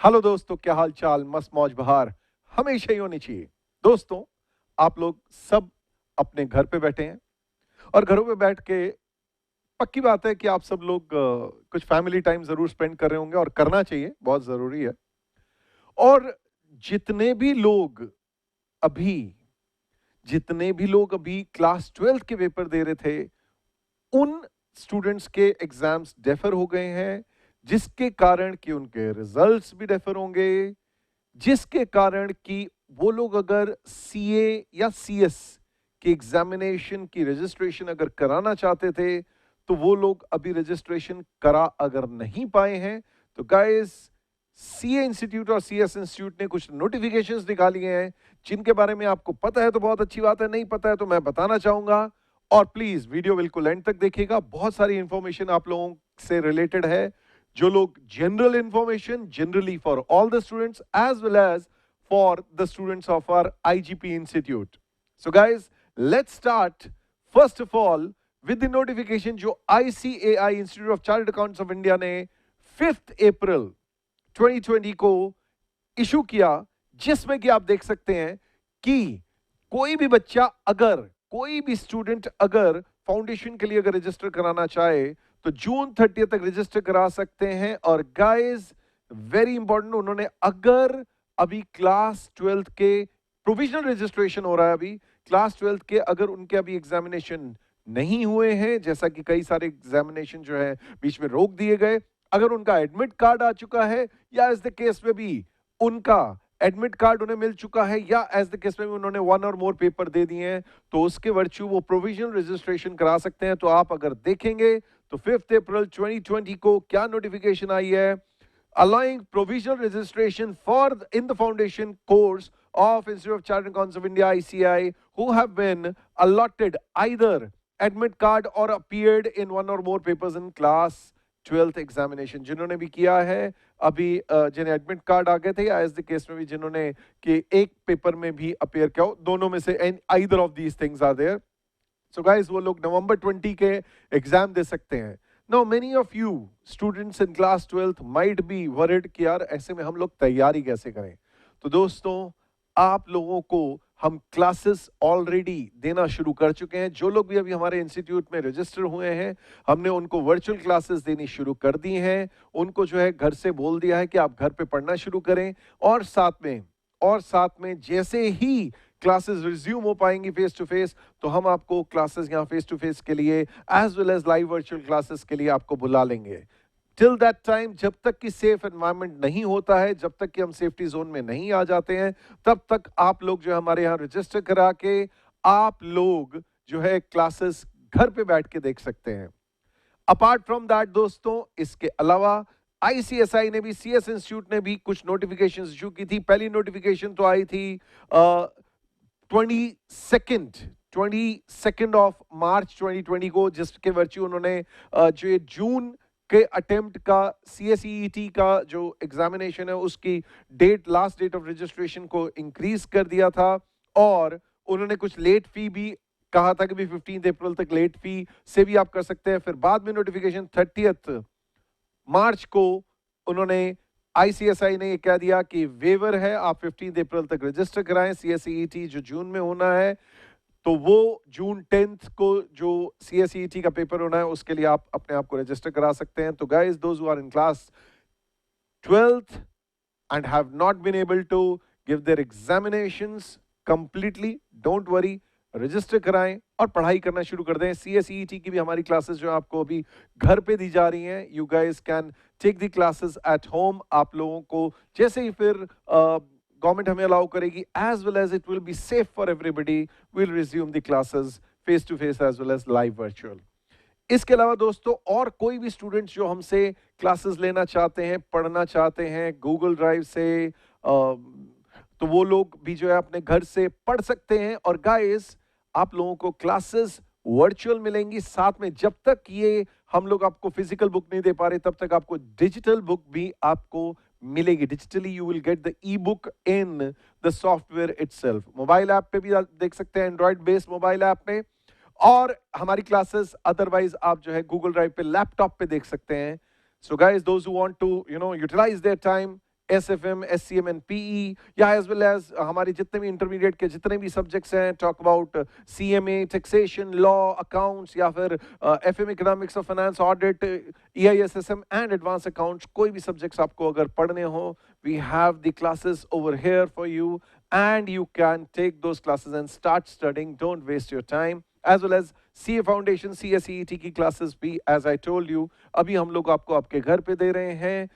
Hello दोस्तों, क्या हाल चाल? मस्त मौज बहार हमेशा ही होनी चाहिए। दोस्तों, आप लोग सब अपने घर पे बैठे हैं और घरों पे बैठ के पक्की बात है कि आप सब लोग कुछ फैमिली टाइम ज़रूर स्पेंड कर रहे होंगे और करना चाहिए, बहुत ज़रूरी है। और जितने भी लोग अभी जितने भी लोग अभी क्लास 12th के पेपर दे रहे थे, उन स्टूडेंट्स के एग्ज़ाम्स डेफ़र हो गए हैं, जिसके कारण कि उनके रिज़ल्ट्स भी डेफ़र होंगे, जिसके कारण कि वो लोग अगर सीए या सीएस की एग्जामिनेशन की रजिस्ट्रेशन अगर कराना चाहते थे, तो वो लोग अभी रजिस्ट्रेशन करा अगर नहीं पाए हैं, तो गाइस सीए इंस्टीट्यूट और सीएस इंस्टीट्यूट ने कुछ नोटिफिकेशंस निकाली हैं, जिनके बारे में आपको पता है तो बहुत अच्छी बात है, नहीं पता है तो मैं बताना चाहूंगा। और प्लीज वीडियो बिल्कुल एंड तक देखिएगा, बहुत सारी इंफॉर्मेशन आप लोगों से रिलेटेड है, जो लोग general information generally for all the students as well as for the students of our IGP institute. So guys, let's start first of all with the notification जो ICAI institute of chartered accounts of India ने 5 अप्रैल 2020 को issue किया, जिसमें कि आप देख सकते हैं कि कोई भी बच्चा अगर कोई भी स्टूडेंट अगर फाउंडेशन के लिए अगर रजिस्टर कराना चाहे तो जून 30 तक रजिस्टर करा सकते हैं। और गाइस, वेरी इंपॉर्टेंट, उन्होंने अगर अभी क्लास 12th के प्रोविजनल रजिस्ट्रेशन हो रहा है, अभी क्लास 12th के अगर उनके अभी एग्जामिनेशन नहीं हुए हैं, जैसा कि कई सारे एग्जामिनेशन जो है बीच में रोक दिए गए, अगर उनका एडमिट कार्ड आ चुका है या इस द केस में भी उनका एडमिट कार्ड उन्हें मिल चुका है या एज द केस में भी उन्होंने 1 और मोर पेपर दे दिए हैं, तो उसके वर्च्यू वो प्रोविजनल रजिस्ट्रेशन करा सकते हैं। तो आप अगर देखेंगे तो 5 अप्रैल 2020 को क्या नोटिफिकेशन आई है, allowing provisional registration for in the foundation course of Institute of Chartered Accountants of India ICI who have been allotted either admit card or appeared in 1 or more papers in class 12th examination, जिन्होंने भी किया है अभी जिन्हें admit card आ गए थे या as the case में भी जिन्होंने कि एक पेपर में भी अपेयर किया हो, दोनों में से either of these things are there. So guys, वो लोग नवंबर 20 के एग्जाम दे सकते हैं। Now, many of you students in class 12th might be worried कि यार ऐसे में हम लोग तैयारी कैसे करें। तो दोस्तों, आप लोगों को हम क्लासेस ऑलरेडी देना शुरू कर चुके हैं। जो लोग भी अभी हमारे इंस्टीट्यूट में रजिस्टर हुए हैं, हमने उनको वर्चुअल क्लासेस देनी शुरू कर दी हैं। उनको जो है घर से बोल दिया है कि आप घर पे पढ़ना शुरू करें, और साथ में जैसे ही क्लासेस रिज्यूम हो पाएंगी फेस टू फेस, तो हम आपको क्लासेस यहाँ फेस टू फेस के लिए as well as live virtual classes के लिए आपको बुला लेंगे। टिल दैट टाइम, जब तक कि सेफ एनवायरनमेंट नहीं होता है, जब तक कि हम सेफ्टी जोन में नहीं आ जाते हैं, तब तक आप लोग जो है हमारे यहाँ रजिस्टर करा के आप लोग जो है क्लासेस घर पे बैठ के देख सकते हैं। अपार्ट फ्रॉम दैट दोस्तों, इसके अलावा आईसीएसआई ने भी, सीएस इंस्टीट्यूट ने भी कुछ नोटिफिकेशन इशू की थी। पहली नोटिफिकेशन तो आई थी 22 ऑफ मार्च 2020 को, जिसके वर्च्यू उन्होंने जो ये जून के अटेम्प्ट का सीएसईईटी का जो एग्जामिनेशन है उसकी date, last date of registration को इंक्रीज कर दिया था। और उन्होंने कुछ लेट फी भी कहा था कि भी 15 अप्रैल तक लेट फी से भी आप कर सकते हैं। फिर बाद में नोटिफिकेशन 30 मार्च को उन्होंने, आईसीएसआई ने ये कह दिया कि वेवर है, आप 15 अप्रैल तक रजिस्टर कराएं। सीएसईईटी जो जून में होना है, तो वो जून 10 को जो सीएसईईटी का पेपर होना है उसके लिए आप अपने आप को रजिस्टर करा सकते हैं। तो guys, those who are in class 12th and have not been able to give their examinations completely, don't worry, register कराएं और पढ़ाई करना शुरू कर दें। सीएसईईटी की भी हमारी क्लासेस जो आपको अभी घर पे दी जा रही हैं, you guys can take the classes at home. आप लोगों को जैसे ही फिर गवर्नमेंट हमें अलाउ करेगी, as well as it will be safe for everybody, will resume the classes face to face as well as live virtual. इसके अलावा दोस्तों, और कोई भी स्टूडेंट्स जो हमसे क्लासेस लेना चाहते हैं, पढ़ना चाहते हैं गूगल ड्राइव से, तो वो लोग भी जो है अपने घर से पढ़ सकते हैं। और गाइस, आप लोगों को क्लासेस वर्चुअल मिलेंगी, साथ में जब तक ये हम लोग आपको फिजिकल बुक नहीं दे पा रहे, तब तक आपको डिजिटल बुक भी आपको मिलेगी। Digitally you will get the E book in the software itself. Mobile app पे भी आप देख सकते हैं, एंड्रॉइड बेस्ड मोबाइल ऐप में। और हमारी क्लासेस अदरवाइज आप जो है गूगल ड्राइव पे, लैपटॉप पे देख सकते हैं। So guys, those who want to utilize their time, SFM, SCM and PE, या as well as हमारे जितने भी इंटरमीडिएट के जितने भी सब्जेक्ट्स हैं, talk about CMA, taxation, law, accounts, या फिर FM इकोनॉमिक्स और finance, audit, EISSM and advance accounts, कोई भी सब्जेक्ट्स आपको अगर पढ़ने हो, we have the classes over here for you and you can take those classes and start studying. Don't waste your time. As well as CA Foundation, CSEET की classes भी, as I told you, अभी हम लोग आपको आपके घर पे दे रहे हैं,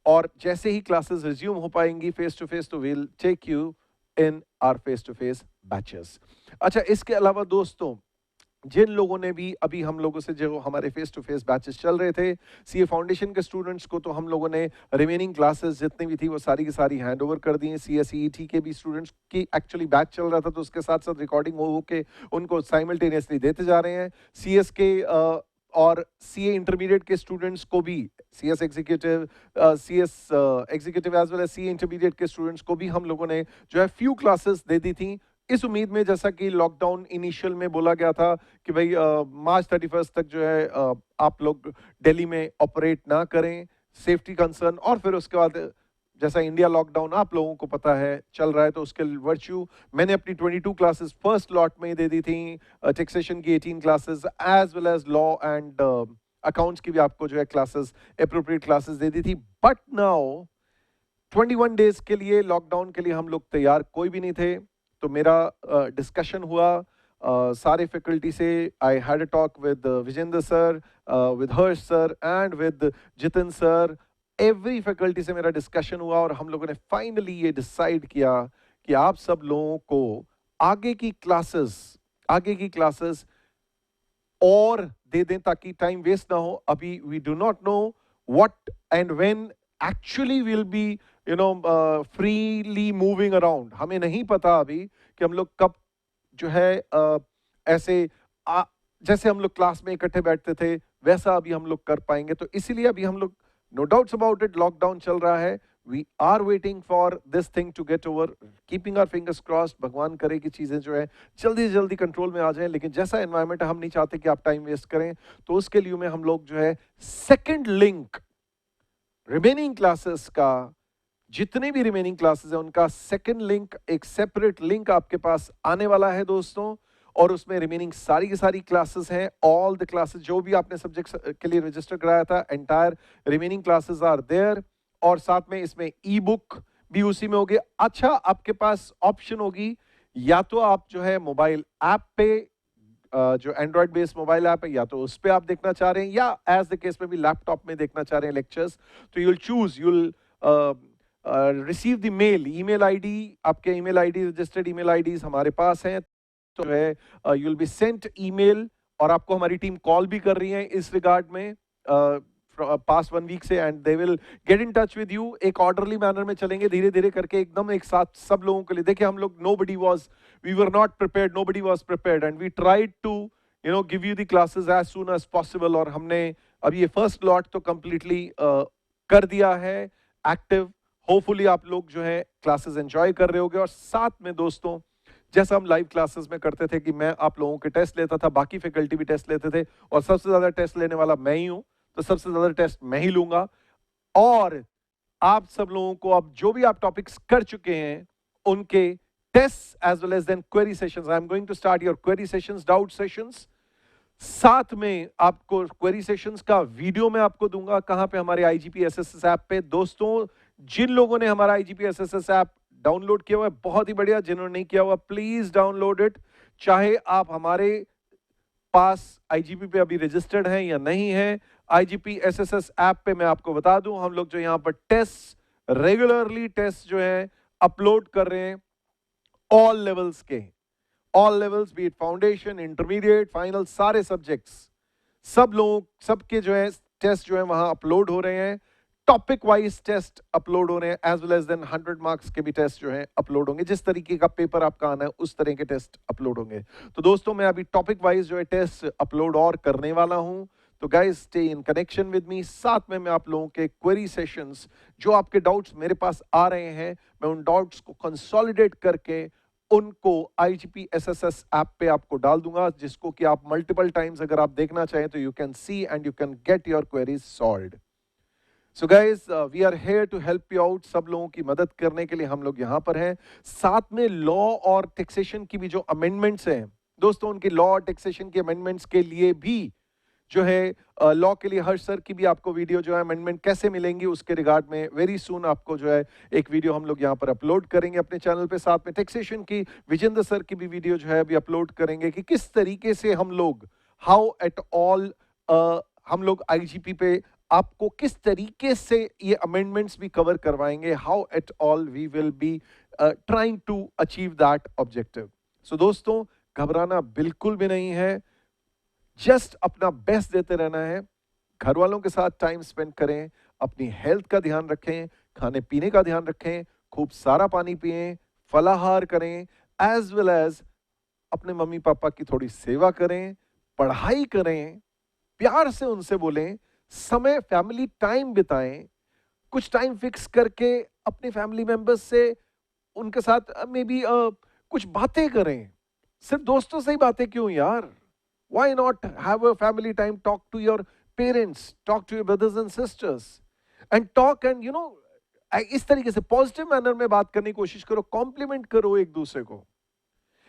और जैसे ही क्लासेस रिज्यूम हो पाएंगी फेस टू फेस, तो will take you in our face to face batches. अच्छा, इसके अलावा दोस्तों, जिन लोगों ने भी अभी हम लोगों से जो हमारे फेस टू फेस बैचेस चल रहे थे, सीए फाउंडेशन के स्टूडेंट्स को तो हम लोगों ने रिमेनिंग क्लासेस जितनी भी थी वो सारी की सारी हैंड ओवर कर दी हैं। CSEET के भी स्टूडेंट्स की एक्चुअली बैच चल रहा था, तो उसके साथ साथ रिकॉर्डिंग हो के उनको साइमल्टेनियसली देते जा रहे हैं। CS के और CA इंटरमीडिएट के स्टूडेंट्स को भी, CS executive, as well as CA intermediate के स्टूडेंट्स को भी हम लोगों ने जो है फ्यू क्लासेस दे दी थी, इस उम्मीद में, जैसा कि लॉकडाउन इनिशियल में बोला गया था कि भाई मार्च 31 तक जो है आप लोग दिल्ली में ऑपरेट ना करें, सेफ्टी कंसर्न, और फिर उसके बाद जैसा इंडिया लॉकडाउन आप लोगों को पता है चल रहा है, तो उसके वर्च्यू मैंने अपनी 22 क्लासेस फर्स्ट लॉट में दे दी थी, टैक्सेशन की 18 classes, as well as law and accounts की भी आपको जो है क्लासेस, एप्रोप्रिएट क्लासेस दे दी थी। बट नाउ 21 डेज के लिए, लॉकडाउन के लिए हम लोग तैयार कोई भी नहीं थे, तो मेरा डिस्कशन हुआ सारे फैकल्टी से। I had a talk with Vijendra sir, with Harsh sir and with Jitin sir, every faculty से मेरा डिस्कशन हुआ, और हम लोगों ने फाइनली ये डिसाइड किया कि आप सब लोगों को आगे की क्लासेस और दे दें ताकि टाइम वेस्ट ना हो। अभी we do not know what and when actually will be freely moving around. हमें नहीं पता अभी कि हम लोग कब जो है ऐसे जैसे हम लोग क्लास में इकट्ठे बैठते थे वैसा अभी हम लोग कर पाएंगे, तो इसीलिए अभी हम लोग, no doubts about it, lockdown चल रहा है, we are waiting for this thing to get over, keeping our fingers crossed, भगवान करे कि चीज़ें जो है जल्दी से जल्दी कंट्रोल में आ जाएं। लेकिन जैसा एनवायरनमेंट है, हम नहीं चाहते कि आप टाइम वेस्ट करें, तो उसके लिए में हम लोग जो है सेकेंड लिंक, रिमेनिंग क्लासेस का, जितने भी रिमेनिंग क्लासेस हैं उनका सेकेंड लिंक, एक सेपरेट लिंक आपके पास आने वाला है दोस्तों, और उसमें रिमेनिंग सारी की सारी क्लासेस हैं, ऑल द क्लासेस जो भी आपने सब्जेक्ट्स के लिए रजिस्टर कराया था, entire remaining classes are there, और साथ में इसमें ई बुक भी उसी में होगी। अच्छा, आपके पास ऑप्शन होगी, या तो आप जो है मोबाइल ऐप पे, जो एंड्रॉयड बेस्ड मोबाइल ऐप है, या तो उस पर आप देखना चाह रहे हैं, या एज द केस में भी लैपटॉप में देखना चाह रहे हैं लेक्चर्स, तो you'll choose, you'll receive the mail, email ID, आपके email ID, registered email IDs हमारे पास हैं, तो है यूल बी सेंट ईमेल, और आपको हमारी टीम कॉल भी कर रही है इस रिगार्ड में पास्ट 1 वीक से, and they will get in touch with you. एक ऑर्डरली मैनर में चलेंगे, धीरे धीरे करके एकदम एक साथ सब लोगों के लिए। देखिए, हम लोग we were not prepared, nobody was prepared, and we tried to give you the classes as soon as possible, और हमने अभी ये फर्स्ट लॉट तो कंप्लीटली कर दिया है एक्टिव। होपफुली आप लोग जो है क्लासेस एंजॉय कर रहे होगे, और साथ में दोस्तों, जैसा हम लाइव क्लासेस में करते थे कि मैं आप लोगों के टेस्ट लेता था, बाकी फैकल्टी भी टेस्ट लेते थे, और सबसे ज्यादा टेस्ट लेने वाला मैं ही हूं, तो सबसे ज्यादा टेस्ट मैं ही लूंगा। और आप सब लोगों को अब जो भी आप टॉपिक्स कर चुके हैं उनके test as well as then query sessions, I am going to start your query sessions, doubt sessions. साथ में आपको क्वेरी सेशंस का वीडियो मैं आपको दूंगा, कहां पे, हमारे IGP SSS ऐप पे। दोस्तों, जिन लोगों ने हमारा IGP SSS ऐप डाउनलोड किया हुआ है, बहुत ही बढ़िया, जिन्होंने नहीं किया हुआ प्लीज डाउनलोड इट। चाहे आप हमारे पास IGP पे अभी रजिस्टर्ड हैं या नहीं है, IGP SSS ऐप पे मैं आपको बता दूं, हम लोग जो यहां पर टेस्ट, रेगुलरली टेस्ट जो है अपलोड कर रहे हैं, ऑल लेवल्स के, all levels, B it foundation, intermediate, final, सारे सब्जेक्ट्स, सब लोगों, सबके जो है टेस्ट जो है वहां अपलोड हो रहे हैं, टॉपिक वाइज टेस्ट अपलोड हो रहे हैं, as well as then 100 marks के भी टेस्ट जो है अपलोड होंगे। जिस तरीके का पेपर आपका आना है उस तरह के टेस्ट अपलोड होंगे। तो दोस्तों, मैं अभी टॉपिक वाइज जो है टेस्ट अपलोड और करने वाला हूं, तो guys stay in connection with me. साथ में मैं आप लोगों के क्वेरी सेशंस, जो आपके डाउट्स मेरे पास आ रहे हैं, मैं उन डाउट्स को कंसोलिडेट करके उनको IGP SSS ऐप पे आपको डाल दूंगा, जिसको कि आप मल्टीपल टाइम्स अगर आप देखना चाहें तो you can see and you can get your queries solved. So guys we are here to help you out, सब लोगों की मदद करने के लिए हम लोग यहां पर हैं। साथ में लॉ और टैक्सेशन की भी जो अमेंडमेंट्स हैं दोस्तों, उनकी लॉ और टैक्सेशन की अमेंडमेंट्स के लिए भी जो है लॉ के लिए हर्ष सर की भी आपको वीडियो जो है अमेंडमेंट कैसे मिलेंगी उसके रिगार्ड में वेरी सून आपको जो है एक वीडियो हम लोग यहाँ पर अपलोड करेंगे अपने चैनल पे। साथ में टैक्सेशन की विजेंद्र सर की भी वीडियो जो है अभी अपलोड करेंगे कि किस तरीके से हम लोग हाउ एट ऑल हम लोग आईजीपी पे आपको किस तरीके से ये अमेंडमेंट्स भी कवर करवाएंगे, how at all we will be trying to achieve that objective. So दोस्तों, घबराना बिल्कुल भी नहीं है, जस्ट अपना बेस्ट देते रहना है। घर वालों के साथ टाइम स्पेंड करें, अपनी हेल्थ का ध्यान रखें, खाने पीने का ध्यान रखें, खूब सारा पानी पिएं, फलाहार करें, एज वेल एज अपने मम्मी पापा की थोड़ी सेवा करें, पढ़ाई करें, प्यार से उनसे बोलें, समय फैमिली टाइम बिताएं, कुछ टाइम फिक्स करके अपने फैमिली मेंबर्स से उनके साथ मे बी कुछ बातें करें। सिर्फ दोस्तों से ही बातें क्यों यार? Why not have a family time? Talk to your parents, talk to your brothers and sisters, and talk and इस तरीके से पॉजिटिव मैनर में बात करने की कोशिश करो, कॉम्प्लीमेंट करो एक दूसरे को,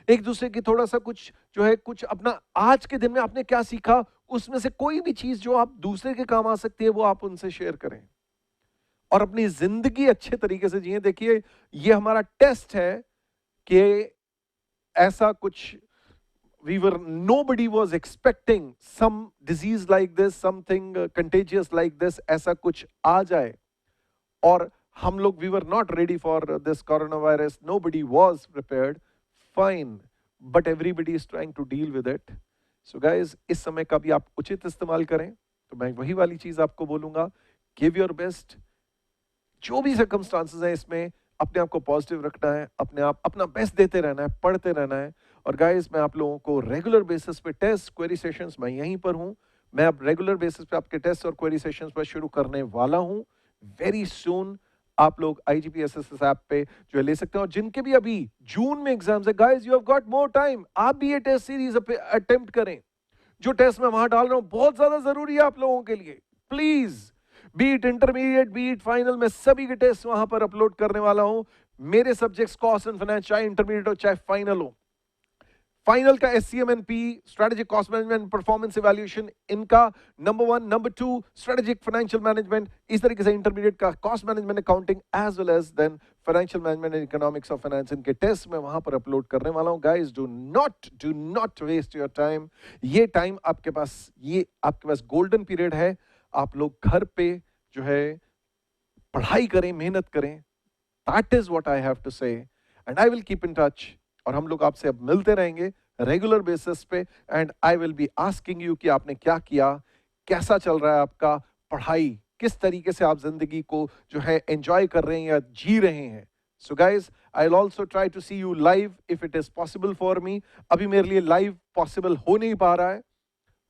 एक दूसरे की थोड़ा सा कुछ जो है कुछ अपना आज के दिन में आपने क्या सीखा उसमें से कोई भी चीज जो आप दूसरे के काम आ सकती है वो आप उनसे शेयर करें और अपनी जिंदगी अच्छे तरीके से जिए। देखिए, ये हमारा टेस्ट है कि ऐसा कुछ nobody was expecting some disease like this, something contagious like this, ऐसा कुछ आ जाए और हम लोग we were not ready for this coronavirus, nobody was prepared, fine, but everybody is trying to deal with it. So guys, इस समय का भी आप उचित इस्तेमाल करें। तो मैं वही वाली चीज आपको बोलूंगा, give your best, जो भी सर्कमस्टांसेस हैं इसमें अपने आप को पॉजिटिव रखना है, अपने आप अपना बेस्ट देते रहना है, पढ़ते रहना है। और गाइस, मैं आप लोगों को रेगुलर बेसिस पे टेस्ट क्वेरी सेशंस मैं यहीं पर हूं, मैं अब रेगुलर बेसिस पे आपके टेस्ट और क्वेरी सेशंस पर शुरू करने वाला हूं वेरी सून। आप लोग IGPSSS ऐप पे जो है ले सकते हैं और जिनके भी अभी जून में एग्जाम्स है guys, you have got more time, आप भी ये टेस्ट सीरीज अटेम्प्ट करें। जो टेस्ट मैं वहां डाल रहा हूं बहुत ज्यादा जरूरी है आप लोगों के लिए। Please, be it intermediate be it final, मैं सभी के टेस्ट वहां पर अपलोड करने वाला हूं। मेरे सब्जेक्ट्स कॉस्ट एंड फाइनेंस, चाहे इंटरमीडिएट हो चाहे फाइनल हो। फाइनल का SCMNP strategic cost management performance evaluation, इनका number 1 number 2 strategic financial management, इस तरीके से इंटरमीडिएट का cost management accounting as well as then financial management and economics of finance, इनके टेस्ट मैं वहां पर अपलोड करने वाला हूं। Guys, do not waste your time. ये टाइम आपके पास गोल्डन पीरियड है। आप लोग घर पे जो है पढ़ाई करें, मेहनत करें। That is what I have to say and I will keep in touch. और हम लोग आपसे अब मिलते रहेंगे रेगुलर बेसिस पे and I will be asking you कि आपने क्या किया, कैसा चल रहा है आपका पढ़ाई, किस तरीके से आप जिंदगी को जो है एंजॉय कर रहे हैं या जी रहे हैं। So guys, I will also try to see you live if it is possible for me. अभी मेरे लिए लाइव पॉसिबल हो नहीं पा रहा है,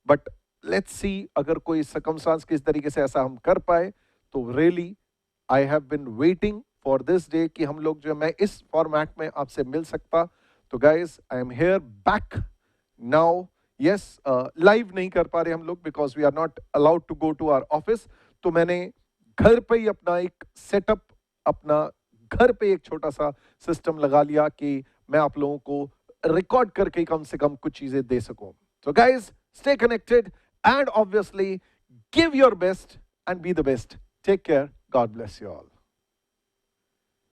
बट लेट्स सी, अगर कोई सर्कमस्टांस किस तरीके से ऐसा हम कर पाए तो really I have been waiting for this day कि हम लोग जो मैं इस फॉर्मेट में आपसे मिल सकता। तो guys, I am here back now. Yes, live नहीं कर पा रहे हम लोग because we are not allowed to go to our office. तो मैंने घर पे ही अपना एक सेटअप, अपना घर पे एक छोटा सा सिस्टम लगा लिया कि मैं आप लोगों को रिकॉर्ड करके कम से कम कुछ चीजें दे सकूं। So guys, stay connected and obviously give your best and be the best. Take care. God bless you all.